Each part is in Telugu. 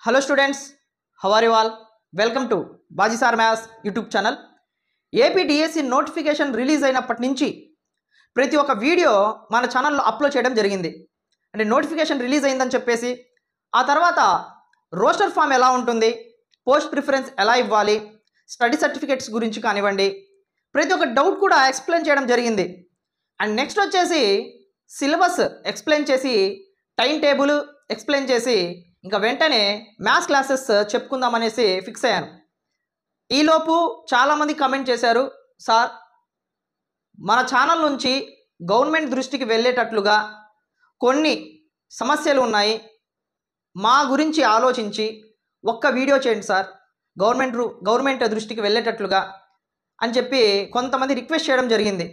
Hello students, how are you all? Welcome to Baji Sir Maths YouTube channel. APDSC notification release అయినప్పటి నుంచి ప్రతి ఒక్క వీడియో మన ఛానల్లో అప్లోడ్ చేయడం జరిగింది. అంటే నోటిఫికేషన్ రిలీజ్ అయిందని చెప్పేసి ఆ తర్వాత రోస్టర్ ఫామ్ ఎలా ఉంటుంది, పోస్ట్ ప్రిఫరెన్స్ ఎలా ఇవ్వాలి, స్టడీ సర్టిఫికేట్స్ గురించి కానివ్వండి, ప్రతి ఒక్క డౌట్ కూడా ఎక్స్ప్లెయిన్ చేయడం జరిగింది. అండ్ నెక్స్ట్ వచ్చేసి సిలబస్ ఎక్స్ప్లెయిన్ చేసి, టైం టేబుల్ ఎక్స్ప్లెయిన్ చేసి ఇంకా వెంటనే మ్యాథ్స్ క్లాసెస్ చెప్పుకుందామనేసి ఫిక్స్ అయ్యాను. ఈలోపు చాలామంది కమెంట్ చేశారు, సార్ మన ఛానల్ నుంచి గవర్నమెంట్ దృష్టికి వెళ్ళేటట్లుగా కొన్ని సమస్యలు ఉన్నాయి, మా గురించి ఆలోచించి ఒక్క వీడియో చేయండి సార్ గవర్నమెంట్ దృష్టికి వెళ్ళేటట్లుగా అని చెప్పి కొంతమంది రిక్వెస్ట్ చేయడం జరిగింది.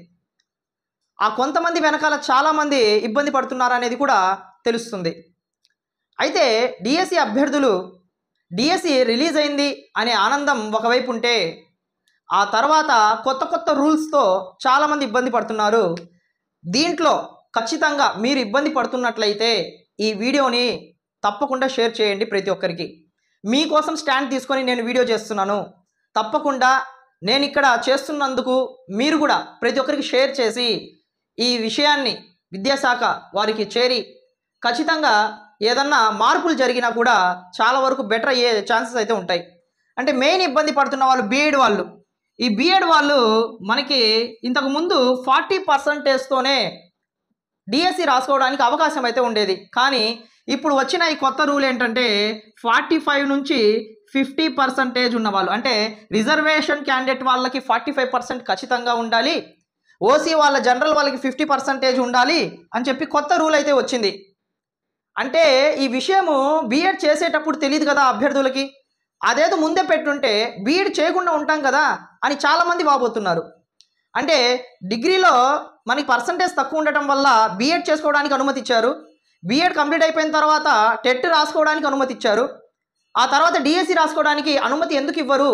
ఆ కొంతమంది వెనకాల చాలామంది ఇబ్బంది పడుతున్నారనేది కూడా తెలుస్తుంది. అయితే డిఎస్సి అభ్యర్థులు డిఎస్సి రిలీజ్ అయింది అనే ఆనందం ఒకవైపు ఉంటే, ఆ తర్వాత కొత్త రూల్స్తో చాలామంది ఇబ్బంది పడుతున్నారు. దీంట్లో ఖచ్చితంగా మీరు ఇబ్బంది పడుతున్నట్లయితే ఈ వీడియోని తప్పకుండా షేర్ చేయండి ప్రతి ఒక్కరికి. మీకోసం స్టాండ్ తీసుకొని నేను వీడియో చేస్తున్నాను. తప్పకుండా నేను ఇక్కడ చేస్తున్నందుకు మీరు కూడా ప్రతి ఒక్కరికి షేర్ చేసి ఈ విషయాన్ని విద్యాశాఖ వారికి చేరి ఖచ్చితంగా ఏదన్నా మార్పులు జరిగినా కూడా చాలా వరకు బెటర్ అయ్యే ఛాన్సెస్ అయితే ఉంటాయి. అంటే మెయిన్ ఇబ్బంది పడుతున్న వాళ్ళు బీఎడ్ వాళ్ళు. ఈ బీఎడ్ వాళ్ళు మనకి ఇంతకుముందు 40%తోనే డిఎస్సి రాసుకోవడానికి అవకాశం అయితే ఉండేది. కానీ ఇప్పుడు వచ్చిన ఈ కొత్త రూల్ ఏంటంటే 45 నుంచి 50% ఉన్నవాళ్ళు, అంటే రిజర్వేషన్ క్యాండిడేట్ వాళ్ళకి 45% ఖచ్చితంగా ఉండాలి, ఓసీ వాళ్ళ జనరల్ వాళ్ళకి 50% ఉండాలి అని చెప్పి కొత్త రూల్ అయితే వచ్చింది. అంటే ఈ విషయము బీఎడ్ చేసేటప్పుడు తెలియదు కదా అభ్యర్థులకి. అదేదో ముందే పెట్టుంటే బీఎడ్ చేయకుండా ఉంటాం కదా అని చాలామంది వాపోతున్నారు. అంటే డిగ్రీలో మనకి పర్సంటేజ్ తక్కువ ఉండటం వల్ల బీఎడ్ చేసుకోవడానికి అనుమతి ఇచ్చారు. బీఎడ్ కంప్లీట్ అయిపోయిన తర్వాత టెట్ రాసుకోవడానికి అనుమతి ఇచ్చారు. ఆ తర్వాత డిఎస్సి రాసుకోవడానికి అనుమతి ఎందుకు ఇవ్వరు?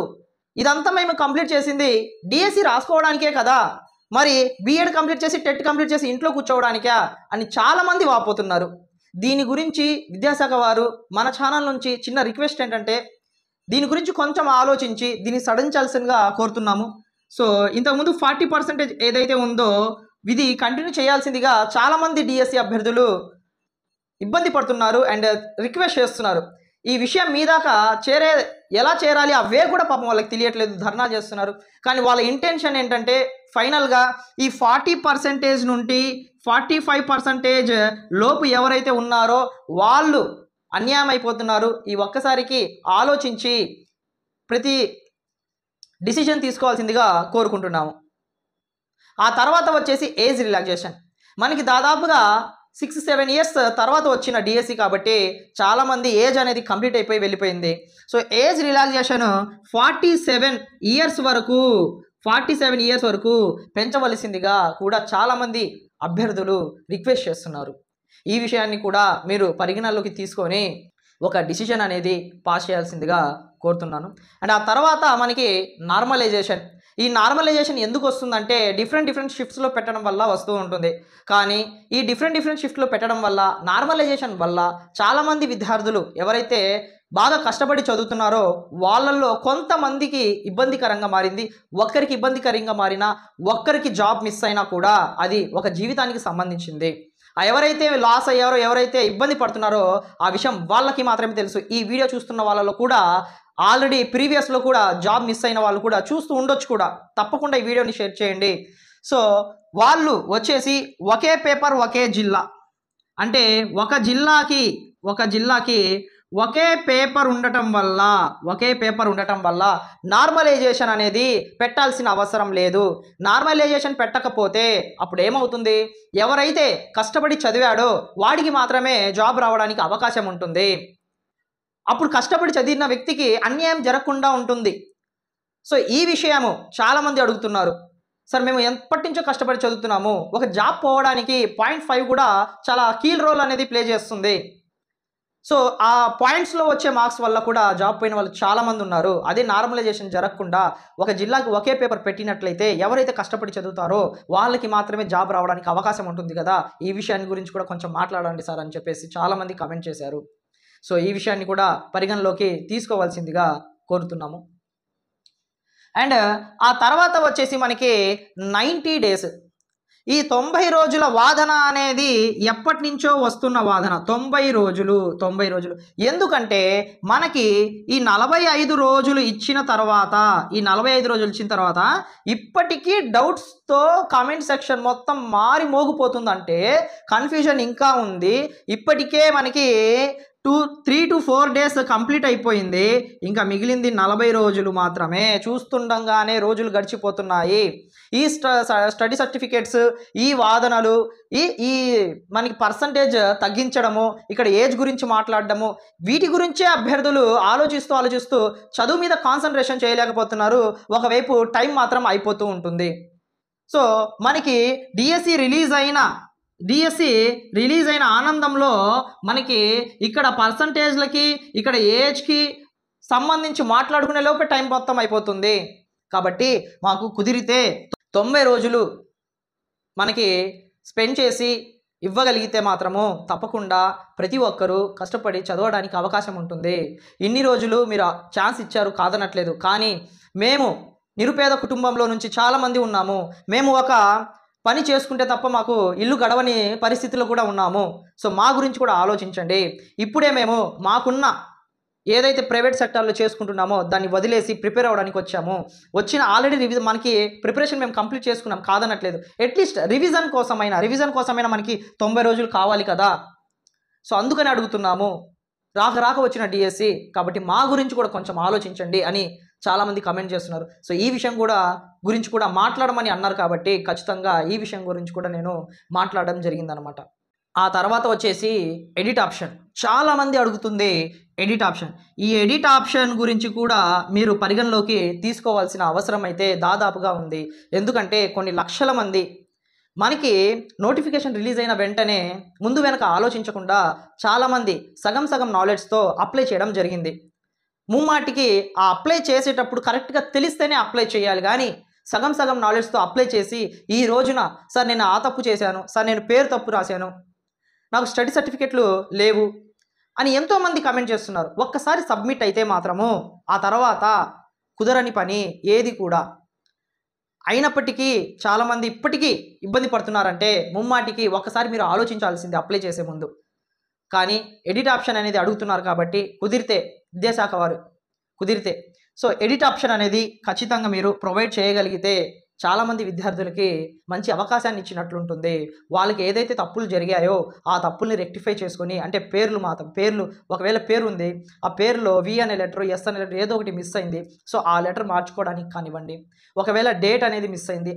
ఇదంతా మేము కంప్లీట్ చేసింది డిఎస్సి రాసుకోవడానికే కదా, మరి బీఎడ్ కంప్లీట్ చేసి టెట్ కంప్లీట్ చేసి ఇంట్లో కూర్చోవడానికా అని చాలామంది వాపోతున్నారు. దీని గురించి విద్యాశాఖ వారు మన ఛానల్ నుంచి చిన్న రిక్వెస్ట్ ఏంటంటే దీని గురించి కొంచెం ఆలోచించి దీన్ని సడలించాల్సిందిగా కోరుతున్నాము. సో ఇంతకుముందు 40% ఏదైతే ఉందో ఇది కంటిన్యూ చేయాల్సిందిగా చాలామంది డిఎస్సి అభ్యర్థులు ఇబ్బంది పడుతున్నారు అండ్ రిక్వెస్ట్ చేస్తున్నారు. ఈ విషయం మీ దాకా ఎలా చేరాలి ఆ వే కూడా పాపం వాళ్ళకి తెలియట్లేదు, ధర్నా చేస్తున్నారు. కానీ వాళ్ళ ఇంటెన్షన్ ఏంటంటే ఫైనల్గా ఈ 40% నుండి 45% లోపు ఎవరైతే ఉన్నారో వాళ్ళు అన్యాయం అయిపోతున్నారు. ఈ ఒక్కసారికి ఆలోచించి ప్రతి డిసిజన్ తీసుకోవాల్సిందిగా కోరుకుంటున్నాము. ఆ తర్వాత వచ్చేసి ఏజ్ రిలాక్సేషన్. మనకి దాదాపుగా 6-7 ఇయర్స్ తర్వాత వచ్చిన డిఎస్సి కాబట్టి చాలామంది ఏజ్ అనేది కంప్లీట్ అయిపోయి వెళ్ళిపోయింది. సో ఏజ్ రిలాక్సేషన్ 47 ఇయర్స్ వరకు పెంచవలసిందిగా కూడా చాలామంది అభ్యర్థులు రిక్వెస్ట్ చేస్తున్నారు. ఈ విషయాన్ని కూడా మీరు పరిగణనలోకి తీసుకొని ఒక డిసిజన్ అనేది పాస్ చేయాల్సిందిగా కోరుతున్నాను. అండ్ ఆ తర్వాత మనకి నార్మలైజేషన్. ఈ నార్మలైజేషన్ ఎందుకు వస్తుందంటే డిఫరెంట్ షిఫ్ట్స్లో పెట్టడం వల్ల వస్తూ ఉంటుంది. కానీ ఈ డిఫరెంట్ షిఫ్ట్లో పెట్టడం వల్ల, నార్మలైజేషన్ వల్ల చాలామంది విద్యార్థులు ఎవరైతే బాగా కష్టపడి చదువుతున్నారో వాళ్ళల్లో కొంతమందికి ఇబ్బందికరంగా మారింది. ఒక్కరికి ఇబ్బందికరంగా మారినా, ఒక్కరికి జాబ్ మిస్ అయినా కూడా అది ఒక జీవితానికి సంబంధించింది. ఎవరైతే లాస్ అయ్యారో, ఎవరైతే ఇబ్బంది పడుతున్నారో ఆ విషయం వాళ్ళకి మాత్రమే తెలుసు. ఈ వీడియో చూస్తున్న వాళ్ళలో కూడా ఆల్రెడీ ప్రీవియస్లో కూడా జాబ్ మిస్ అయిన వాళ్ళు కూడా చూస్తూ ఉండొచ్చు కూడా. తప్పకుండా ఈ వీడియోని షేర్ చేయండి. సో వాళ్ళు వచ్చేసి ఒకే పేపర్ ఒకే జిల్లా, అంటే ఒక జిల్లాకి ఒకే పేపర్ ఉండటం వల్ల నార్మలైజేషన్ అనేది పెట్టాల్సిన అవసరం లేదు. నార్మలైజేషన్ పెట్టకపోతే అప్పుడు ఏమవుతుంది, ఎవరైతే కష్టపడి చదివాడో వాడికి మాత్రమే జాబ్ రావడానికి అవకాశం ఉంటుంది. అప్పుడు కష్టపడి చదివిన వ్యక్తికి అన్యాయం జరగకుండా ఉంటుంది. సో ఈ విషయము చాలామంది అడుగుతున్నారు, సార్ మేము ఎప్పటి నుంచో కష్టపడి చదువుతున్నాము, ఒక జాబ్ పోవడానికి 0.5 కూడా చాలా కీల్ రోల్ అనేది ప్లే చేస్తుంది. సో ఆ పాయింట్స్లో వచ్చే మార్క్స్ వల్ల కూడా జాబ్ పోయిన వాళ్ళు చాలామంది ఉన్నారు. అదే నార్మలైజేషన్ జరగకుండా ఒక జిల్లాకి ఒకే పేపర్ పెట్టినట్లయితే ఎవరైతే కష్టపడి చదువుతారో వాళ్ళకి మాత్రమే జాబ్ రావడానికి అవకాశం ఉంటుంది కదా. ఈ విషయాన్ని గురించి కూడా కొంచెం మాట్లాడండి సార్ అని చెప్పేసి చాలామంది కామెంట్ చేశారు. సో ఈ విషయాన్ని కూడా పరిగణలోకి తీసుకోవాల్సిందిగా కోరుతున్నాము. అండ్ ఆ తర్వాత వచ్చేసి మనకి 90 డేస్, ఈ 90 రోజుల వాదన అనేది ఎప్పటి నుంచో వస్తున్న వాదన. 90 రోజులు ఎందుకంటే మనకి ఈ 45 రోజులు ఇచ్చిన తర్వాత, ఈ 45 రోజులు ఇచ్చిన తర్వాత ఇప్పటికీ డౌట్స్తో కామెంట్ సెక్షన్ మొత్తం మారి మోగిపోతుందంటే కన్ఫ్యూజన్ ఇంకా ఉంది. ఇప్పటికే మనకి 3 to 4 డేస్ కంప్లీట్ అయిపోయింది, ఇంకా మిగిలింది 40 రోజులు మాత్రమే. చూస్తుండగానే రోజులు గడిచిపోతున్నాయి. ఈ స్టడీ సర్టిఫికేట్స్, ఈ వాదనలు, ఈ మనకి పర్సంటేజ్ తగ్గించడము, ఇక్కడ ఏజ్ గురించి మాట్లాడడము, వీటి గురించే అభ్యర్థులు ఆలోచిస్తూ చదువు మీద కాన్సన్ట్రేషన్ చేయలేకపోతున్నారు. ఒకవైపు టైం మాత్రం అయిపోతూ ఉంటుంది. సో మనకి డిఎస్సి రిలీజ్ అయిన ఆనందంలో మనకి ఇక్కడ పర్సంటేజ్లకి, ఇక్కడ ఏజ్కి సంబంధించి మాట్లాడుకునే లోపే టైం మొత్తం అయిపోతుంది. కాబట్టి మాకు కుదిరితే 90 రోజులు మనకి స్పెండ్ చేసి ఇవ్వగలిగితే మాత్రము తప్పకుండా ప్రతి ఒక్కరూ కష్టపడి చదవడానికి అవకాశం ఉంటుంది. ఇన్ని రోజులు మీరు ఛాన్స్ ఇచ్చారు, కాదనట్లేదు. కానీ మేము నిరుపేద కుటుంబంలో నుంచి చాలామంది ఉన్నాము. మేము ఒక పని చేసుకుంటే తప్ప మాకు ఇల్లు గడవని పరిస్థితిలో కూడా ఉన్నాము. సో మా గురించి కూడా ఆలోచించండి. ఇప్పుడే మేము మాకున్న ఏదైతే ప్రైవేట్ సెక్టార్లో చేసుకుంటున్నామో దాన్ని వదిలేసి ప్రిపేర్ అవ్వడానికి వచ్చిన ఆల్రెడీ మనకి ప్రిపరేషన్ మేము కంప్లీట్ చేసుకున్నాం, కాదనట్లేదు. అట్లీస్ట్ రివిజన్ కోసమైనా మనకి 90 రోజులు కావాలి కదా. సో అందుకని అడుగుతున్నాము. రాక వచ్చిన డిఎస్సి కాబట్టి మా గురించి కూడా కొంచెం ఆలోచించండి అని చాలామంది కమెంట్ చేస్తున్నారు. సో ఈ విషయం గురించి కూడా మాట్లాడమని అన్నారు కాబట్టి ఖచ్చితంగా ఈ విషయం గురించి కూడా నేను మాట్లాడడం జరిగిందనమాట. ఆ తర్వాత వచ్చేసి ఎడిట్ ఆప్షన్. చాలామంది అడుగుతుంది ఎడిట్ ఆప్షన్. ఈ ఎడిట్ ఆప్షన్ గురించి కూడా మీరు పరిగణలోకి తీసుకోవాల్సిన అవసరం అయితే దాదాపుగా ఉంది. ఎందుకంటే కొన్ని లక్షల మంది మనకి నోటిఫికేషన్ రిలీజ్ అయిన వెంటనే ముందు వెనక ఆలోచించకుండా చాలామంది సగం నాలెడ్జ్తో అప్లై చేయడం జరిగింది. ముమ్మాటికి ఆ అప్లై చేసేటప్పుడు కరెక్ట్గా తెలిస్తేనే అప్లై చేయాలి, కానీ సగం నాలెడ్జ్తో అప్లై చేసి ఈ రోజున సార్ నేను ఆ తప్పు చేశాను, సార్ నేను పేరు తప్పు రాశాను, నాకు స్టడీ సర్టిఫికెట్లు లేవు అని ఎంతోమంది కమెంట్ చేస్తున్నారు. ఒక్కసారి సబ్మిట్ అయితే మాత్రము ఆ తర్వాత కుదరని పని ఏది కూడా. అయినప్పటికీ చాలామంది ఇప్పటికీ ఇబ్బంది పడుతున్నారంటే ముమ్మాటికి ఒక్కసారి మీరు ఆలోచించాల్సింది అప్లై చేసే ముందు. కానీ ఎడిట్ ఆప్షన్ అనేది అడుగుతున్నారు కాబట్టి కుదిరితే విద్యాశాఖ వారు సో ఎడిట్ ఆప్షన్ అనేది ఖచ్చితంగా మీరు ప్రొవైడ్ చేయగలిగితే చాలామంది విద్యార్థులకి మంచి అవకాశాన్ని ఇచ్చినట్లుంటుంది. వాళ్ళకి ఏదైతే తప్పులు జరిగాయో ఆ తప్పుల్ని రెక్టిఫై చేసుకొని, అంటే పేర్లు ఒకవేళ పేరు ఉంది, ఆ పేరులో వి అనే లెటర్, ఎస్ అనే లెటర్ ఏదో ఒకటి మిస్ అయింది, సో ఆ లెటర్ మార్చుకోవడానికి కానివ్వండి. ఒకవేళ డేట్ అనేది మిస్ అయింది,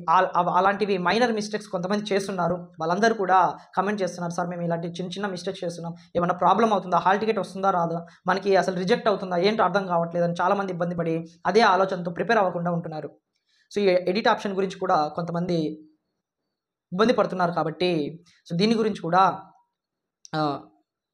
అలాంటివి మైనర్ మిస్టేక్స్ కొంతమంది చేస్తున్నారు. వాళ్ళందరూ కూడా కమెంట్ చేస్తున్నారు, సార్ మేము ఇలాంటి చిన్న మిస్టేక్స్ చేస్తున్నాం, ఏమైనా ప్రాబ్లం అవుతుందా, హాల్ టికెట్ వస్తుందా రాదా, మనకి అసలు రిజెక్ట్ అవుతుందా, ఏంటో అర్థం కావట్లేదు అని చాలామంది ఇబ్బంది పడి అదే ఆలోచనతో ప్రిపేర్ అవ్వకుండా ఉంటున్నారు. సో ఈ ఎడిట్ ఆప్షన్ గురించి కూడా కొంతమంది ఇబ్బంది పడుతున్నారు కాబట్టి సో దీని గురించి కూడా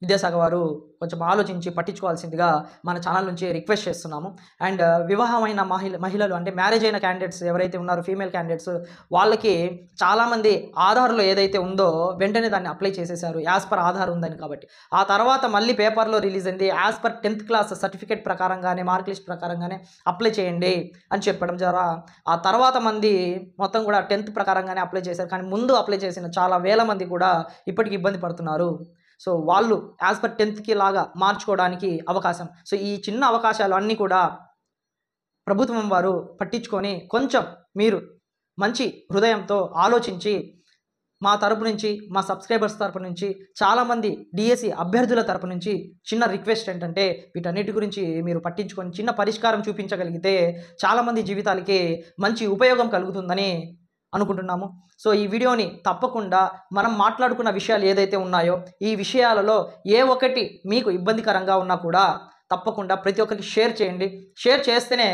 విద్యాశాఖ వారు కొంచెం ఆలోచించి పట్టించుకోవాల్సిందిగా మన ఛానల్ నుంచి రిక్వెస్ట్ చేస్తున్నాము. అండ్ వివాహమైన మహిళలు అంటే మ్యారేజ్ అయిన క్యాండిడేట్స్ ఎవరైతే ఉన్నారో, ఫీమేల్ క్యాండిడేట్స్, వాళ్ళకి చాలామంది ఆధార్లో ఏదైతే ఉందో వెంటనే దాన్ని అప్లై చేసేసారు, యాజ్ పర్ ఆధార్ ఉందని. కాబట్టి ఆ తర్వాత మళ్ళీ పేపర్లో రిలీజ్ అయింది, as per 10th class certificate ప్రకారంగానే, మార్క్ లిస్ట్ ప్రకారంగానే అప్లై చేయండి అని చెప్పడం ద్వారా ఆ తర్వాత మంది మొత్తం కూడా 10th ప్రకారంగానే అప్లై చేశారు. కానీ ముందు అప్లై చేసిన చాలా వేల మంది కూడా ఇప్పటికి ఇబ్బంది పడుతున్నారు. సో వాళ్ళు యాజ్ పర్ 10th లాగా మార్చుకోవడానికి అవకాశం. సో ఈ చిన్న అవకాశాలు అన్నీ కూడా ప్రభుత్వం వారు పట్టించుకొని కొంచెం మీరు మంచి హృదయంతో ఆలోచించి మా తరపు నుంచి, మా సబ్స్క్రైబర్స్ తరపు నుంచి, చాలామంది డిఎస్సి అభ్యర్థుల తరపు నుంచి చిన్న రిక్వెస్ట్ ఏంటంటే వీటన్నిటి గురించి మీరు పట్టించుకొని చిన్న పరిష్కారం చూపించగలిగితే చాలామంది జీవితాలకి మంచి ఉపయోగం కలుగుతుందని అనుకుంటున్నాము. సో ఈ వీడియోని తప్పకుండా మనం మాట్లాడుకున్న విషయాలు ఏదైతే ఉన్నాయో ఈ విషయాలలో ఏ ఒక్కటి మీకు ఇబ్బందికరంగా ఉన్నా కూడా తప్పకుండా ప్రతి ఒక్కరికి షేర్ చేయండి. షేర్ చేస్తేనే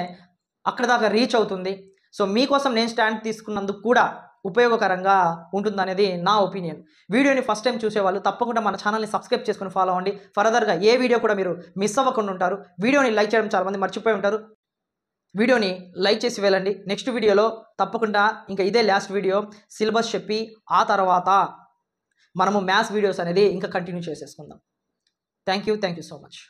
అక్కడ దాకా రీచ్ అవుతుంది. సో మీకోసం నేను స్టాండ్ తీసుకున్నందుకు కూడా ఉపయోగకరంగా ఉంటుందనేది నా ఒపీనియన్. వీడియోని ఫస్ట్ టైం చూసేవాళ్ళు తప్పకుండా మన ఛానల్ని సబ్స్క్రైబ్ చేసుకుని ఫాలో అవ్వండి. ఫర్దర్గా ఏ వీడియో కూడా మీరు మిస్ అవ్వకుండా ఉంటారు. వీడియోని లైక్ చేయడం చాలామంది మర్చిపోయి ఉంటారు. వీడియోని లైక్ చేసి వెళ్ళండి. నెక్స్ట్ వీడియోలో తప్పకుండా ఇంకా ఇదే లాస్ట్ వీడియో సిలబస్ చెప్పి ఆ తర్వాత మనము మ్యాథ్స్ వీడియోస్ అనేది ఇంకా కంటిన్యూ చేసేసుకుందాం. Thank you so much.